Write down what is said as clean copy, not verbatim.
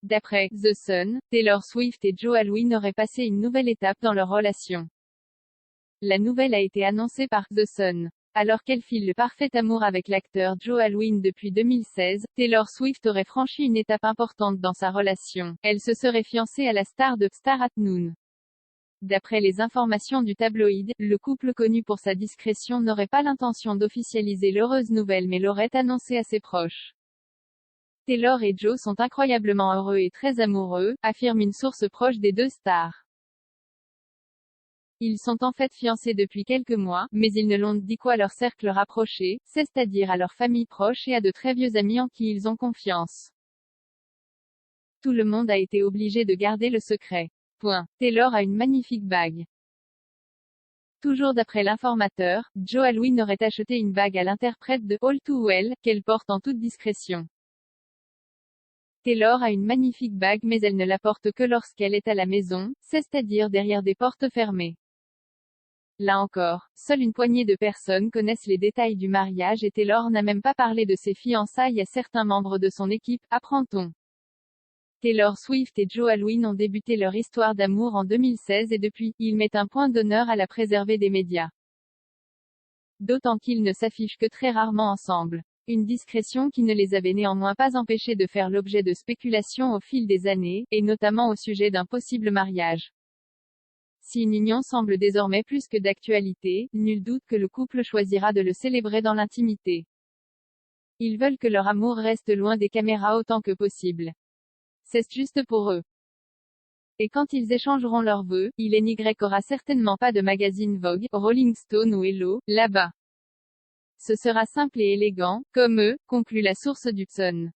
D'après The Sun, Taylor Swift et Joe Alwyn auraient passé une nouvelle étape dans leur relation. La nouvelle a été annoncée par The Sun. Alors qu'elle file le parfait amour avec l'acteur Joe Alwyn depuis 2016, Taylor Swift aurait franchi une étape importante dans sa relation. Elle se serait fiancée à la star de Star at Noon. D'après les informations du tabloïd, le couple connu pour sa discrétion n'aurait pas l'intention d'officialiser l'heureuse nouvelle mais l'aurait annoncée à ses proches. Taylor et Joe sont incroyablement heureux et très amoureux, affirme une source proche des deux stars. Ils sont en fait fiancés depuis quelques mois, mais ils ne l'ont dit qu'à leur cercle rapproché, c'est-à-dire à leur famille proche et à de très vieux amis en qui ils ont confiance. Tout le monde a été obligé de garder le secret. Taylor a une magnifique bague. Toujours d'après l'informateur, Joe Alwyn aurait acheté une bague à l'interprète de All Too Well, qu'elle porte en toute discrétion. Taylor a une magnifique bague mais elle ne la porte que lorsqu'elle est à la maison, c'est-à-dire derrière des portes fermées. Là encore, seule une poignée de personnes connaissent les détails du mariage et Taylor n'a même pas parlé de ses fiançailles à certains membres de son équipe, apprend-on. Taylor Swift et Joe Alwyn ont débuté leur histoire d'amour en 2016 et depuis, ils mettent un point d'honneur à la préserver des médias. D'autant qu'ils ne s'affichent que très rarement ensemble. Une discrétion qui ne les avait néanmoins pas empêchés de faire l'objet de spéculations au fil des années, et notamment au sujet d'un possible mariage. Si une union semble désormais plus que d'actualité, nul doute que le couple choisira de le célébrer dans l'intimité. Ils veulent que leur amour reste loin des caméras autant que possible. C'est juste pour eux. Et quand ils échangeront leurs vœux, il n'y aura certainement pas de magazine Vogue, Rolling Stone ou Hello, là-bas. Ce sera simple et élégant, comme eux, conclut la source du Sun.